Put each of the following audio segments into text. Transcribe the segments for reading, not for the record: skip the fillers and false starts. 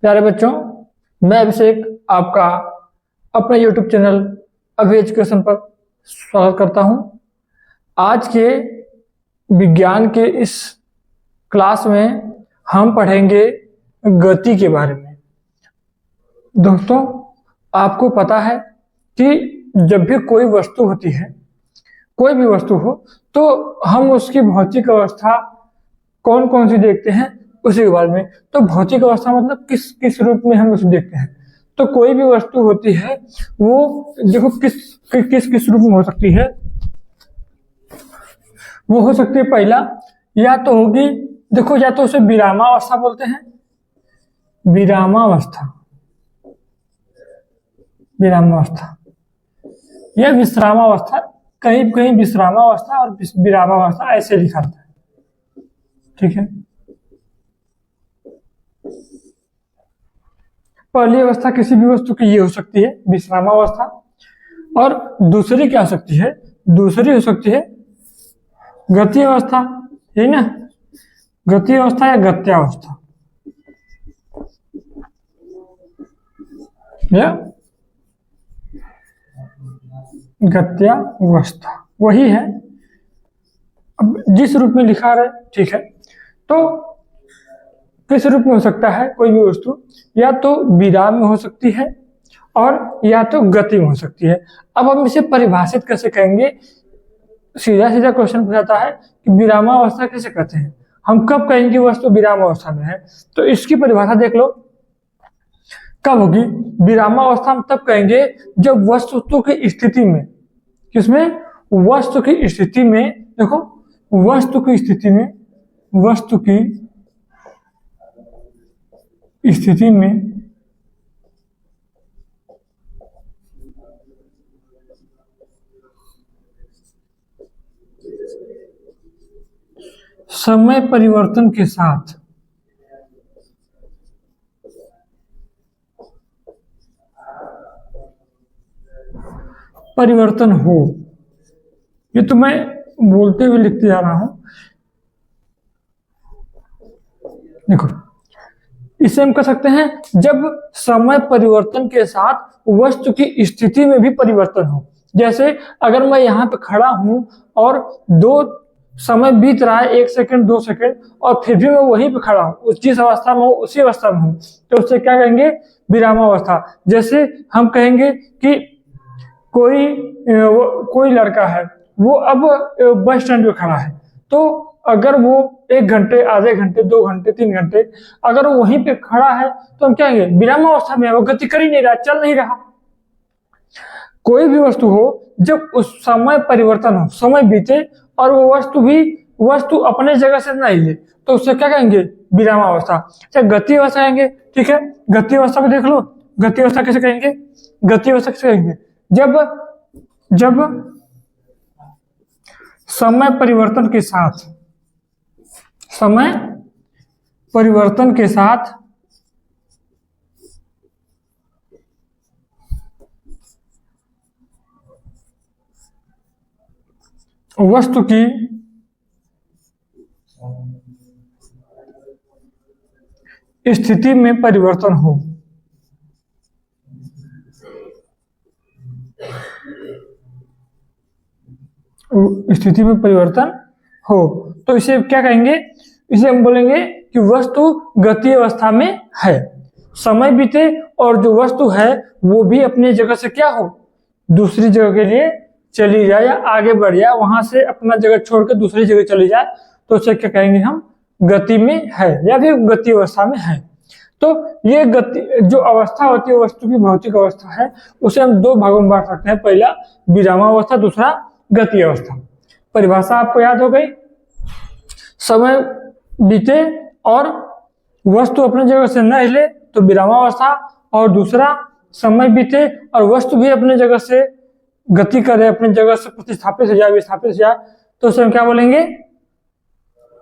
प्यारे बच्चों, मैं अभिषेक आपका अपने YouTube चैनल अभी एजुकेशन पर स्वागत करता हूं। आज के विज्ञान के इस क्लास में हम पढ़ेंगे गति के बारे में। दोस्तों, आपको पता है कि जब भी कोई वस्तु होती है, कोई भी वस्तु हो, तो हम उसकी भौतिक अवस्था कौन कौन सी देखते हैं उसी के बारे में। तो भौतिक अवस्था मतलब किस किस रूप में हम उसे देखते हैं। तो कोई भी वस्तु होती है वो देखो किस किस रूप में हो सकती है। वो हो सकती है, पहला या तो होगी, देखो, या तो उसे विरामावस्था बोलते हैं, विरामावस्था, विरामावस्था या विश्रामावस्था। कहीं कहीं विश्रामावस्था और विरामावस्था ऐसे लिखा जाता है, ठीक है। पहली अवस्था किसी भी वस्तु की ये हो सकती है विश्रामावस्था, और दूसरी क्या हो सकती है, दूसरी हो सकती है गति अवस्था, है ना, गति अवस्था या गत्यावस्था, या गत्यावस्था वही है। अब जिस रूप में लिखा है, ठीक है। तो किस रूप में हो सकता है कोई भी वस्तु, या तो विराम में हो सकती है और या तो गति में हो सकती है। अब हम इसे परिभाषित कैसे करेंगे, सीधा सीधा क्वेश्चन पूछाता है कि विरामावस्था कैसे कहते हैं, हम कब कहेंगे वस्तु विरामावस्था में है। तो इसकी परिभाषा देख लो, कब होगी विरामावस्था। हम तब कहेंगे जब वस्तु की स्थिति में, किसमें, वस्तु की स्थिति में, देखो वस्तु की स्थिति में, वस्तु की स्थिति में समय परिवर्तन के साथ परिवर्तन हो। ये तो मैं बोलते हुए लिखते जा रहा हूं, देखो इसे हम कह सकते हैं जब समय परिवर्तन के साथ वस्तु की स्थिति में भी परिवर्तन हो। जैसे अगर मैं यहाँ पे खड़ा हूं और दो समय बीत रहा है, 1 सेकंड 2 सेकंड, और फिर भी मैं वहीं पे खड़ा हूँ, जिस अवस्था में हूँ उसी अवस्था में हूँ, तो उससे क्या कहेंगे, विरामावस्था। जैसे हम कहेंगे कि कोई लड़का है, वो अब बस स्टैंड पे खड़ा है, तो अगर वो 1 घंटे, आधे घंटे, 2 घंटे, 3 घंटे अगर वो वहीं पे खड़ा है, तो हम क्या कहेंगे, विरामावस्था में है, वो गति कर ही नहीं रहा, चल नहीं रहा। कोई भी वस्तु हो, जब उस समय परिवर्तन हो, समय बीते और वो वस्तु अपने जगह से नहीं हिले, तो उससे क्या कहेंगे, विरामावस्था। अच्छा, गति अवस्था कहेंगे, ठीक है। गति अवस्था को देख लो, गति अवस्था कैसे कहेंगे, गति अवस्था कैसे कहेंगे, जब समय परिवर्तन के साथ, समय परिवर्तन के साथ वस्तु की स्थिति में परिवर्तन हो। स्थिति में परिवर्तन हो, तो इसे क्या कहेंगे, इसे हम बोलेंगे कि वस्तु गति अवस्था में है। समय बीते और जो वस्तु है वो भी अपनी जगह से क्या हो, दूसरी जगह के लिए चली जाए या आगे बढ़ जाए, वहां से अपना जगह छोड़कर दूसरी जगह चली जाए, तो उसे क्या कहेंगे, हम गति में है या फिर गति अवस्था में है। तो ये गति जो अवस्था होती है वस्तु की भौतिक अवस्था है, उसे हम 2 भागों में बांट सकते हैं, पहला विरामावस्था, दूसरा गति अवस्था। परिभाषा आपको याद हो गई, समय बीते और वस्तु अपनी जगह से न हिले तो विरामावस्था, और दूसरा समय बीते और वस्तु भी अपनी जगह से गति करे, अपनी जगह से प्रतिस्थापित हो जाए, विस्थापित हो जाए, तो उसे हम क्या बोलेंगे,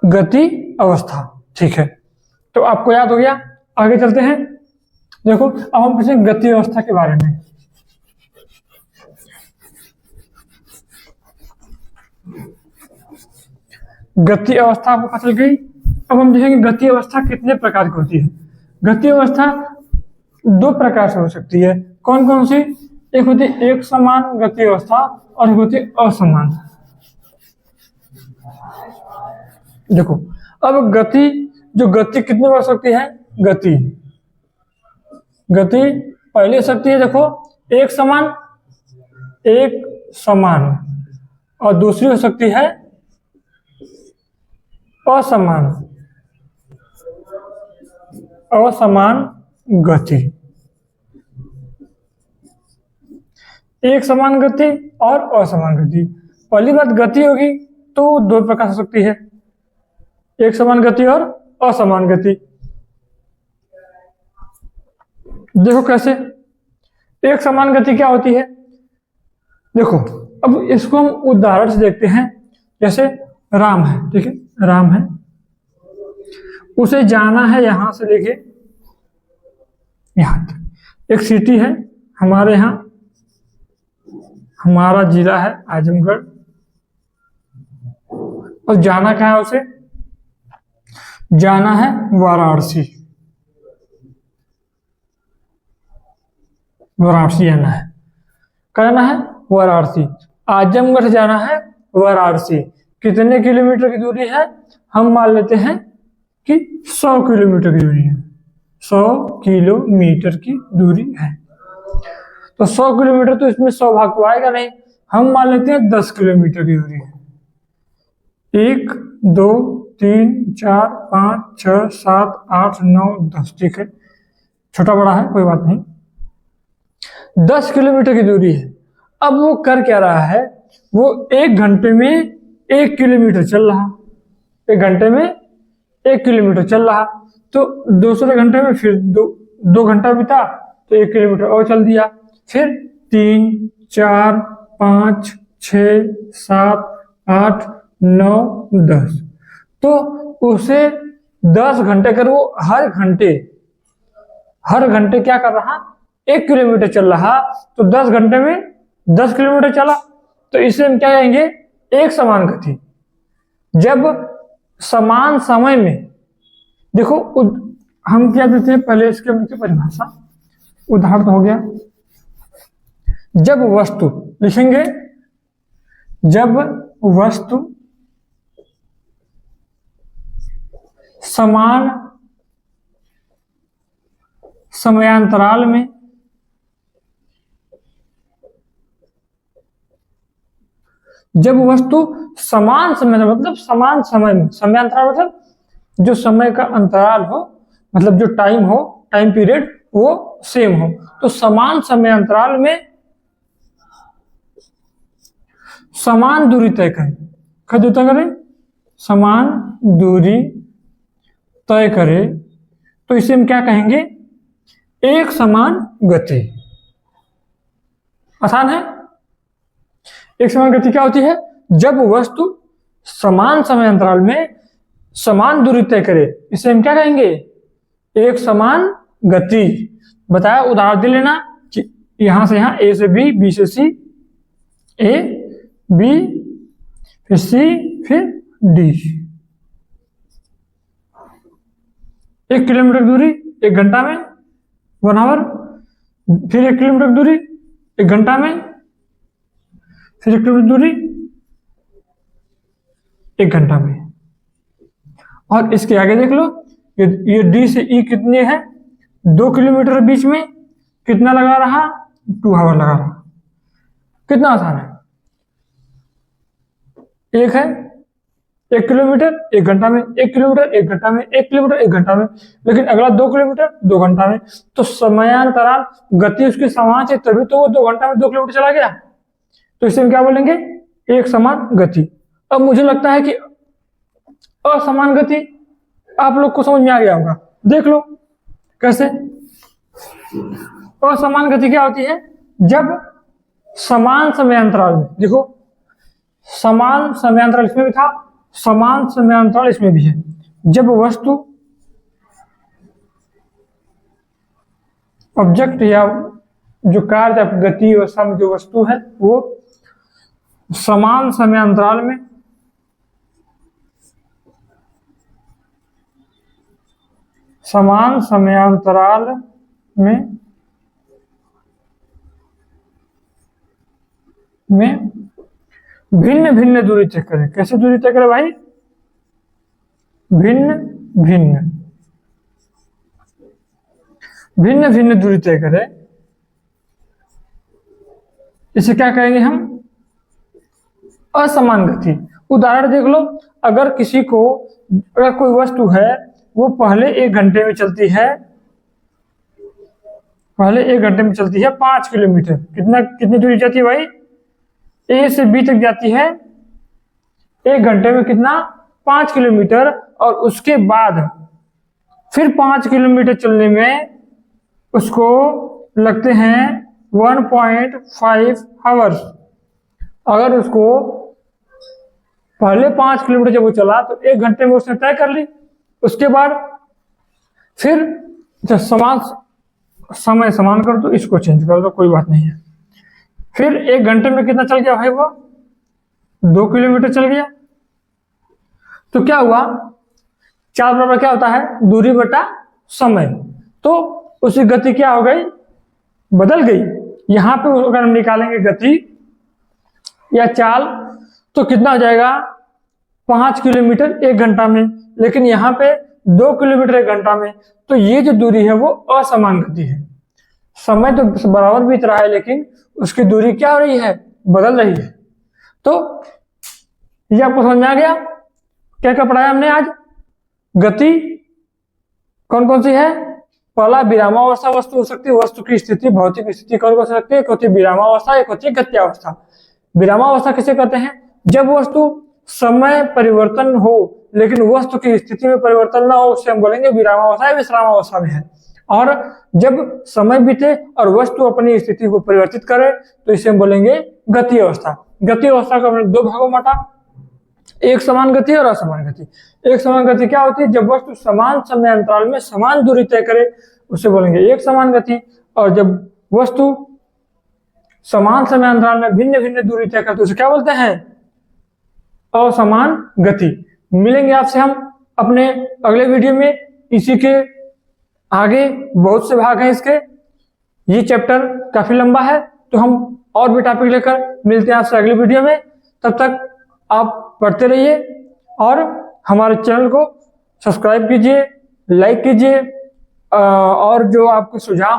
गति अवस्था, ठीक है। तो आपको याद हो गया, आगे चलते हैं। देखो अब हम पूछेंगे गति अवस्था के बारे में। गति अवस्था आपको पता चल गई। अब हम देखेंगे गति अवस्था कितने प्रकार की होती है। गति अवस्था दो प्रकार से हो सकती है। कौन कौन सी? एक होती है एक समान गति अवस्था और एक होती है असमान। देखो अब गति, जो गति कितनी बढ़ सकती है? गति पहली सकती है, देखो एक समान और दूसरी हो सकती है असमान गति। एक समान गति और असमान गति। पहली बात गति होगी तो दो प्रकार हो सकती है, एक समान गति और असमान गति। देखो कैसे एक समान गति क्या होती है? देखो अब इसको हम उदाहरण से देखते हैं। जैसे राम है, ठीक है, राम है, उसे जाना है यहां से लेके यहां तक। एक सिटी है हमारे यहाँ, हमारा जिला है आजमगढ़, और जाना कहाँ है उसे? जाना है वाराणसी। वाराणसी जाना है, कहना है वाराणसी। आजमगढ़ से जाना है वाराणसी। कितने किलोमीटर की दूरी है? हम मान लेते हैं कि 100 किलोमीटर की दूरी है। 100 किलोमीटर की दूरी है, तो 100 किलोमीटर तो इसमें 100 भाग तो आएगा नहीं। हम मान लेते हैं 10 किलोमीटर की दूरी है। 1 2 3 4 5 6 7 8 9 10, ठीक है, छोटा बड़ा है कोई बात नहीं। 10 किलोमीटर की दूरी है। अब वो कर क्या रहा है? वो 1 घंटे में 1 किलोमीटर चल रहा, 1 घंटे में 1 किलोमीटर चल रहा, तो दूसरे घंटे में फिर 2 घंटा बीता तो 1 किलोमीटर और चल दिया। फिर 3 4 5 6 7 8 9 10, तो उसे 10 घंटे कर, वो हर घंटे क्या कर रहा? 1 किलोमीटर चल रहा, तो 10 घंटे में 10 किलोमीटर चला, तो इसे हम क्या कहेंगे? एक समान गति। जब समान समय में, देखो हम क्या देते हैं पहले, इसके परिभाषा उदाहरण हो गया। जब वस्तु लिखेंगे, जब वस्तु समान समयांतराल में जब वस्तु समान समय, मतलब समान समय में, समयांतराल मतलब जो समय का अंतराल हो, मतलब जो टाइम हो, टाइम पीरियड वो सेम हो, तो समान समयांतराल में समान दूरी तय करें। क्या तय करें? समान दूरी तय करे, तो इसे हम क्या कहेंगे? एक समान गति। आसान है। एक समान गति क्या होती है? जब वस्तु समान समय अंतराल में समान दूरी तय करे, इसे हम क्या कहेंगे? एक समान गति। बताया, उदाहरण दे लेना कि यहां से यहां, ए से बी, बी से सी, ए बी फिर सी फिर डी। 1 किलोमीटर दूरी 1 घंटा में, 1 आवर। फिर 1 किलोमीटर दूरी 1 घंटा में, फिर 1 किलोमीटर दूरी 1 घंटा में। और इसके आगे देख लो, ये डी से ई कितनी है? 2 किलोमीटर बीच में कितना लगा रहा? 2 आवर लगा रहा। कितना आसान है। एक है 1 किलोमीटर 1 घंटा में, 1 किलोमीटर 1 घंटा में, 1 किलोमीटर 1 घंटा में, लेकिन अगला 2 किलोमीटर 2 घंटा में, तो समयांतराल गति उसकी समान है, तभी तो वो 2 घंटा में 2 किलोमीटर चला गया। तो इसे हम क्या बोलेंगे? एक समान गति। अब मुझे लगता है कि असमान गति आप लोग को समझ में आ गया होगा। देख लो कैसे। असमान गति क्या होती है? जब समान समयांतराल में, देखो समान समयांतराल इसमें भी था, समान समयांतराल इसमें भी है। जब वस्तु, ऑब्जेक्ट या जो कार्य या गति अवस्था में जो वस्तु है वो समान समयांतराल में में भिन्न भिन्न दूरी तय करें। कैसे दूरी तय करें भाई? भिन्न भिन्न दूरी तय करें। इसे क्या कहेंगे हम? असमान गति। उदाहरण देख लो, अगर कोई वस्तु है वो पहले 1 घंटे में चलती है, 5 किलोमीटर। कितनी दूरी जाती है भाई? ए से बी तक जाती है 1 घंटे में कितना? 5 किलोमीटर। और उसके बाद फिर 5 किलोमीटर चलने में उसको लगते हैं 1.5 आवर्स। अगर उसको पहले 5 किलोमीटर जब वो चला तो 1 घंटे में उसने तय कर ली। उसके बाद फिर जब समय समान कर दो, इसको चेंज कर दो, कोई बात नहीं है। फिर 1 घंटे में कितना चल गया भाई? वो 2 किलोमीटर चल गया। तो क्या हुआ? 4 बराबर क्या होता है? दूरी बटा समय। तो उसकी गति क्या हो गई? बदल गई। यहां पे अगर हम निकालेंगे गति या चाल तो कितना हो जाएगा? 5 किलोमीटर 1 घंटा में, लेकिन यहाँ पे 2 किलोमीटर 1 घंटा में। तो ये जो दूरी है वो असमान गति है। समय तो बराबर बीत रहा है, लेकिन उसकी दूरी क्या हो रही है? बदल रही है। तो ये आपको समझ में आ गया? क्या क्या पढ़ाया हमने आज? गति कौन कौन सी है? पहला विरामावस्था वस्तु हो सकती है, वस्तु की स्थिति, भौतिक स्थिति कौन कौन हो सकती है? एक होती है विरामावस्था, एक होती है गत्यावस्था। विरामावस्था किसे कहते हैं? जब वस्तु समय परिवर्तन हो लेकिन वस्तु की स्थिति में परिवर्तन ना हो, उसे हम बोलेंगे विरामावस्था या विश्रामावस्था में है। और जब समय बीते और वस्तु अपनी स्थिति को परिवर्तित करे तो इसे हम बोलेंगे गति अवस्था। गति अवस्था को हमने 2 भागों में बांटा, एक समान गति और असमान गति। एक समान गति क्या होती है? जब वस्तु समान समय अंतराल में समान दूरी तय करे उसे बोलेंगे एक समान गति। और जब वस्तु समान समय अंतराल में भिन्न भिन्न दूरी तय करते उसे क्या बोलते हैं? असमान गति। मिलेंगे आपसे हम अपने अगले वीडियो में। इसी के आगे बहुत से भाग हैं इसके। ये चैप्टर काफी लंबा है, तो हम और भी टॉपिक लेकर मिलते हैं आपसे अगले वीडियो में। तब तक आप पढ़ते रहिए और हमारे चैनल को सब्सक्राइब कीजिए, लाइक कीजिए, और जो आपको सुझाव